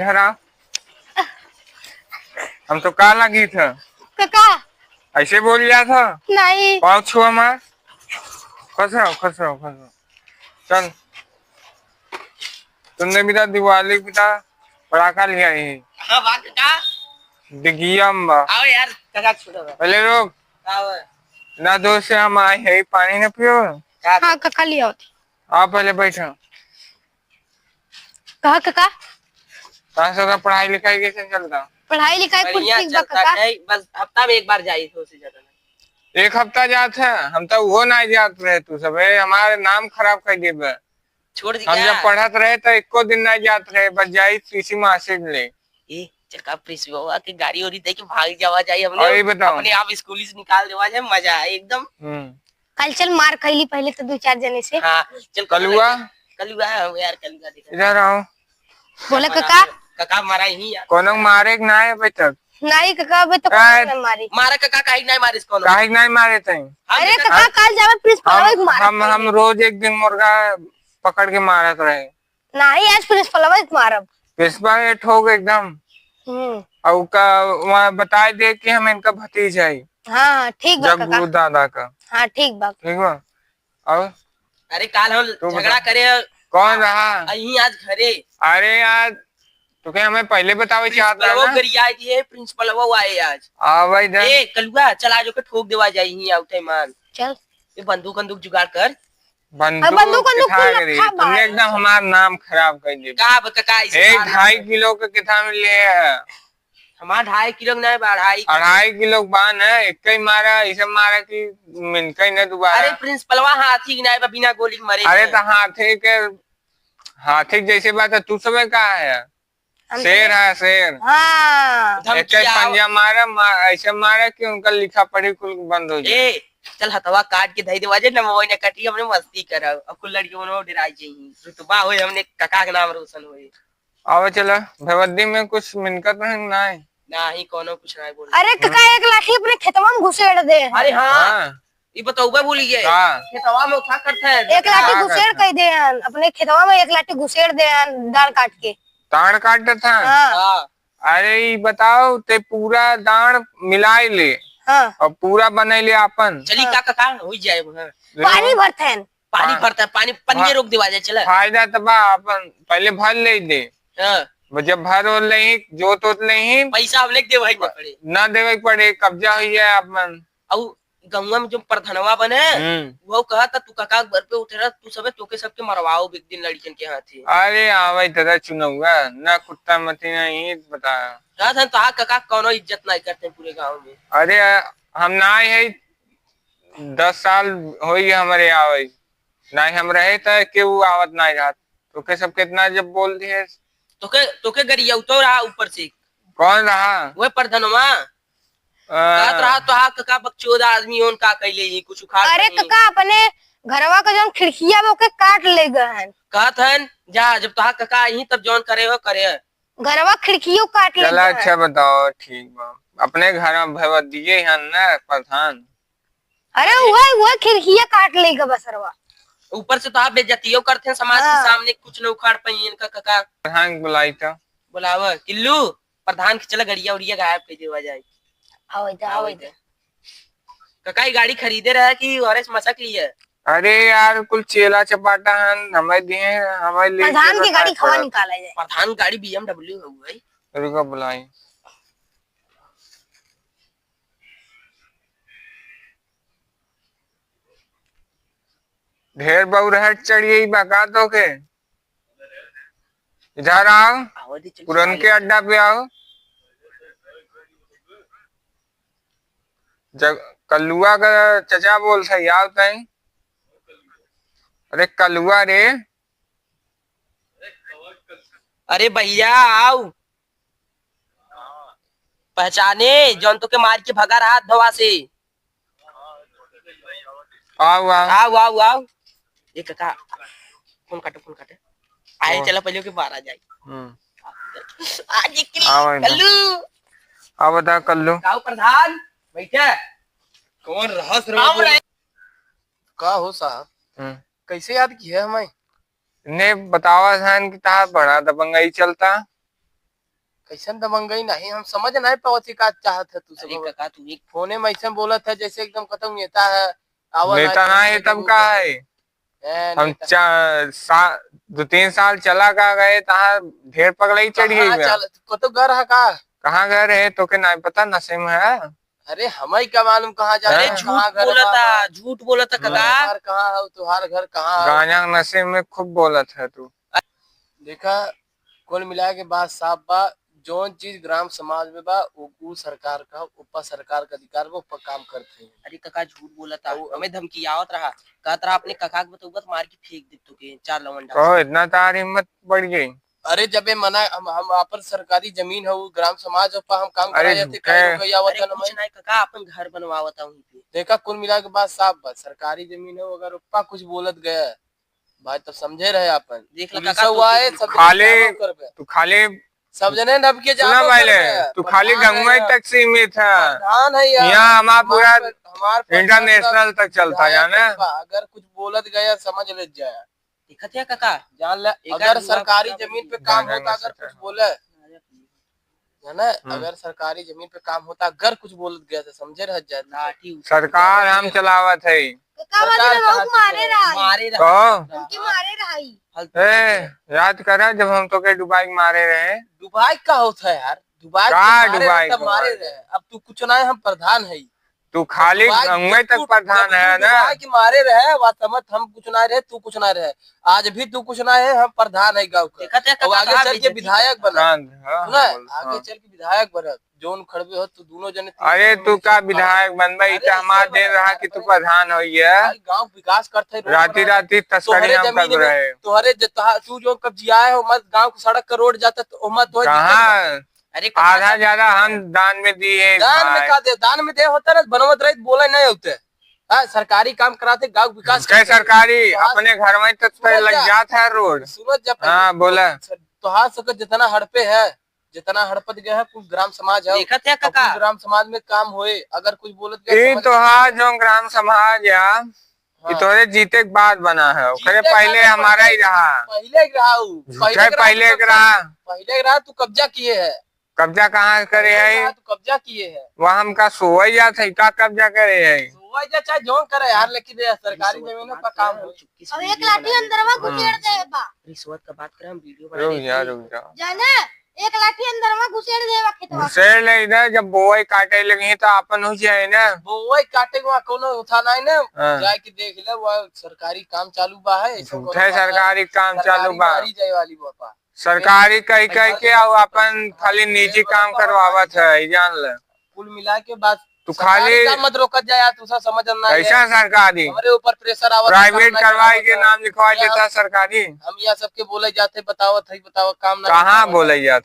इधर आ। हम तो कहाँ लगी था काका। ऐसे बोल लिया था। नहीं पाँव छुआ मार। खुश रहो खुश रहो खुश रहो। चल तुमने भी दिवाली पिता पटाखा लिया ही। हाँ वाह काका। डिगिया आओ यार काका छोड़ो पहले लोग आओ ना दोस्त से हम आए है पानी न पियो। हाँ काका लिया होती। आप पहले बैठो। कहा काका। कहाँ से पढ़ाई लिखाई कैसे चलता। पढ़ाई लिखाई कुछ बढ़िया ठीक बा चलता काका। है बस हफ्ता में एक बार जाई तो उससे ज्यादा नहीं। एक हफ्ता जात है हम तो वो नहीं जात रहे तू सब हमारे नाम खराब कर दे। छोड़ दी हम क्या? जब पढ़त रहे तो एको दिन नहीं जात रहे बस जाई तीसरी मार्कशीट ले। ए चक्का प्रिंसिपल की गाड़ी और देख के भाग जावा जाए और ये हमने बताओ। अपने आप स्कूल से निकाल देवा जाए मजा है एकदम। कल चल मार खैली पहले तो 2-4 जने से। हाँ चल कलुआ कलुआ यार कलुआ दिखा इधर आओ। बोले काका। काका मारा ही यार। कोनो मारे कि नहीं अभी तक। नहीं काका अबे तो मारी। मारा काका काहे नहीं मारिस कोनो। काहे नहीं मारे थे। अरे काका कल जावे प्रिंसिपल को मारा। हम रोज एक दिन मुर्गा पकड़ के मारत रहे। नहीं आज प्रिंसिपल को मारब। प्रिंसिपल ठोक एकदम। और का वहाँ बताए दे कि हम इनका भतीज है। हाँ ठीक बा काका। जगगुरु दादा का। हाँ ठीक बा। ठीक बा। और अरे काल हम झगड़ा करे। कौन रहा अही आज घरे। अरे यार तो क्या हमें पहले बतावे चाहता वो गरिया दिए प्रिंसिपल वो आए आज। भाई ए कलुआ चल आज ओके ठोक देवा जाई ही आउटे मान। चल ये बंदूक जुगाड़ कर। बंदूक तुमने एकदम हमारा नाम खराब कर दिया। का काका ऐसे 2.5 किलो का कितना मिले है। हमारा 2.5 किलो नहीं 2.5 किलो बान है एक ही मारा ऐसे मारा कि मिनका ही न दोबारा। अरे प्रिंसिपलवा हाथी की नहीं बिना गोली के मरे। अरे तो हाथी जैसे बात है तू समय कहा है। शेर है शेर। हाँ एक पंजा मारा ऐसे मारा कि उनका लिखा पढ़ी कुल बंद हो जाए। चल हथवा काट के धई देवा जे न मोय ने कटी हमने मस्ती करब अब कुल लड़कियों ने डराई चाहिए रुतबा होए हमने काका के नाम रोशन होए। आओ चलो भवद्दी में कुछ मिनकत नहीं नहीं कोनो कुछ नहीं बोल। अरे काका एक लाठी अपने खेतवा में घुसेड़ दे। अरे हाँ ये बताऊबा भूल गए खेतवा में उठा करते हैं। एक लाठी घुसेड़ कह दे अपने खेतवा में एक लाठी घुसेड़ दे दाढ़ काट के। दाढ़ काटता था। हाँ। अरे बताओ ते पूरा दाढ़ मिलाई ले। हाँ। और पूरा बनाई ले अपन। चली काका हो जाए पानी भरते हैं पानी भरता है पानी पन्नी रोक देवा जाए चला। फायदा तबा अपन पहले भर ले दे। जब भर हो ले जोत ले पैसा हमने देवे पड़े ना देवे पड़े कब्जा हुई है अपन। और गंगा में जो प्रधानवा बने वो कहा था तू काका घर पे उठे रहा तू सबे तोके सबके मरवाओ एक दिन लड़कियन के हाथे। अरे आवे दादा चुनौगा ना कुत्ता मती नहीं बता। था तो काका कोनो इज्जत नहीं करते पूरे गांव में। अरे हम ना है 10 साल हो हमारे आवे नहीं हम रहे थे कि वो आवत नहीं रहा तो के सब कितना जब बोल दिए तोके गरिया तो रहा ऊपर से। कौन रहा वो प्रधानवा रहा तो हा काका बकचोद आदमी होन का कहले ही कुछ उखाड़। अरे काका अपने घरवा का जो खिड़किया वो के काट ले गए कहत हन जा जब तो हा काका यही तब जौन करे हो करे घरवा खिड़कियों काट ले। चला अच्छा बताओ ठीक बा अपने घर में भैया दिए हन ना प्रधान। अरे वो खिड़किया काट ले गए बसरवा ऊपर से तो आप बेइज्जतियों करते हैं समाज के सामने कुछ न उखाड़ पाई इनका काका। प्रधान बुलाई था बुलावा किल्लू प्रधान के चला गड़िया उड़िया गायब कर देवा जाए। आओ काका ये गाड़ी खरीदे रहा कि और मसक लिया। अरे यार कुल चेला चपाटा हन हमें दिए हमें ले प्रधान की गाड़ी खवा निकाला जाए। प्रधान गाड़ी BMW हो गई। रुको बुलाई ढेर बहुरहट चढ़िए बका तो के इधर आओ पुरन के अड्डा पे आओ। कलुआ का चचा बोल सही आओ तई। अरे कलुआ रे अरे भैया आओ पहचाने जौन तो के मार के भगा रहा धवा से। आओ आओ आओ आओ आओ ये काका फोन काटे आए चला पहले के बाहर आ जाए। आज कल्लू आओ बता कल्लू गाँव प्रधान बैठे कौन रहस का हो साहब कैसे याद किया हमें। ने बतावा था कि ता बड़ा दबंगई चलता। कैसन दबंगई नहीं हम समझ नहीं पावती का चाहत है तू अरे सब काका तू एक फोने में ऐसे बोलत है जैसे एकदम खत्म नेता है नेता ना है तब का है। हम 2-3 साल चला का गए तहाँ ढेर पगड़ई चढ़ गई। तो घर है का कहाँ घर है तो के नहीं पता, नशे में है। अरे हमें क्या मालूम कहाँ जा अरे रहे हैं, झूठ कहाँ घर बोला बा- था, झूठ बोला था काका। घर कहाँ है तुम्हारा घर कहाँ है? गांजा के नशे में खूब बोलत है तू। देखा कुल मिला के बात साफ बा, जोन चीज ग्राम समाज में बा वो सरकार का ऊपर सरकार का अधिकार बा ऊपर काम करते हैं। अरे काका झूठ बोला था, हमें धमकी आवत रहा, कहत रहा अपने काका के बतौगत मार के फेंक दे तो के 4 लवंडा। कहो इतना तार हिम्मत बढ़ गई। अरे जब ये मना हम अपन सरकारी जमीन है वो ग्राम समाज पर हम काम अरे कराए जाते काहे रुपया आवत अरे है ना कुछ नहीं काका, अपन घर बनवावता हूँ पे। देखा कुल मिला के बात साफ बा, सरकारी जमीन है अगर ऊपर कुछ बोलत गया भाई तो समझे रहे अपन देख ला पुलिस काका, हुआ है तो सब खाली जने करबे। तू खाली सब जने नब के सुना जाबो पहले, करबे। तू खाली प्रधान गंगुआ है तक सीमित है। प्रधान है यार, यहाँ हमारा पूरा हमार इंटरनेशनल तक चलता है ना। अगर कुछ बोलत गया समझ ले जाए देखत है काका। जान ले एक अगर आध सरकारी हुआ जमीन पे गाना काम होता में अगर सकता कुछ है। बोले है ना, अगर सरकारी जमीन पे काम होता अगर कुछ बोलत गया तो समझे रह जाए लाठी सरकार हम चलावत है। का बात सरकार है, मारे रहा मारे तो रहा। उनकी मारे रही। याद करा जब हम तो के दुबई में मारे रहे। दुबई का होता है यार, दुबई का के मारे दुबई तब को मारे मारे? रहे, अब तू कुछ ना है, हम प्रधान है। तू खाली दुबई गंगुआ जब तक तू- प्रधान जब है तू ना। दुबई के मारे रहे वास्तव हम कुछ ना रहे, तू कुछ ना रहे, आज भी तू कुछ ना है, हम प्रधान है गाँव का। देखत है और काका, आगे कहाँ चल के बेइज्जती विधायक करता। बना हाँ, सुना है? बोल, आगे हाँ। चल के विधायक बना, जोन खड़बे हो तू दोनों जने। अरे तू का विधायक बनबा अरे इतना हमार इससे दिन रहा कि तू प्रधान हो गाँव विकास करते रोड राती बना- राती तस्करी तोहरे हम जमीन कर में रहे। तोहरे तू जो कब्जिया है मत गांव को सड़क का रोड जाता तो मत तो कहाँ अरे काका, आधा ज्यादा हम दान में दिए दान में भाई। का दे, दान में दे होता ना बनवत रहे बोले नहीं होते। हाँ, सरकारी काम कराते गांव विकास क्या करते। सरकारी तो हाँ, अपने घर में तक सुनो लग क्या? जाता है रोड। सूरज जब हाँ, बोला। तो हाँ सके जितना हड़पे है जितना हड़पत गया है कुछ ग्राम समाज है, देखत है और काका। कुछ ग्राम समाज में काम होए अगर कुछ बोलत ये गया समझ- तो हाँ जो ग्राम समाज या हाँ। ये तोरे जीते के बाद बना है। ओकरे जीते पहले का हमारा ही रहा। पहले के रहा हूँ। झूठे पहले तो के रहा। पहले के रहा तू कब्जा किए है, कब्जा कहाँ करे है? तू कब्जा किए है। वह हमका सोई जात है का कब्जा करे है? सुबह जा चाहे जोन करे यार, लेकिन ये सरकारी जमीनों पर काम हो। अब एक लाठी अंदरवा घुसेड़ दे बा। रिश्वत का बात करें, हम वीडियो रुक बना जा लेते रुक जा। जाने एक लाठी अंदरवा घुसेड़ दे बा खेतवा। घुसेड़ ले इधर जब बोई काटे लगी तो अपन हो जाए ना। वो काटे को कोनो उठा नहीं ना, हाँ। जाए के देख ले वो सरकारी काम चालू बा है, ऐसा कोनो झूठे बात नहीं। सरकारी काम चालू बा। मारी जाए वाली बापा सरकारी कह कह के और अपन खाली निजी काम करवावत है, जान ले। कुल मिला के बात तू सरकारी खाली काम मत रोकत जाए यार, तू सब समझ ना आए। कैसा सरकारी हमारे ऊपर प्रेशर आवत, प्राइवेट काम करवाई नहीं के करावत। नाम लिखवा यहाँ- देता सरकारी। हम यहाँ सबके बोले जाते बताओ काम ना कहाँ बोले जात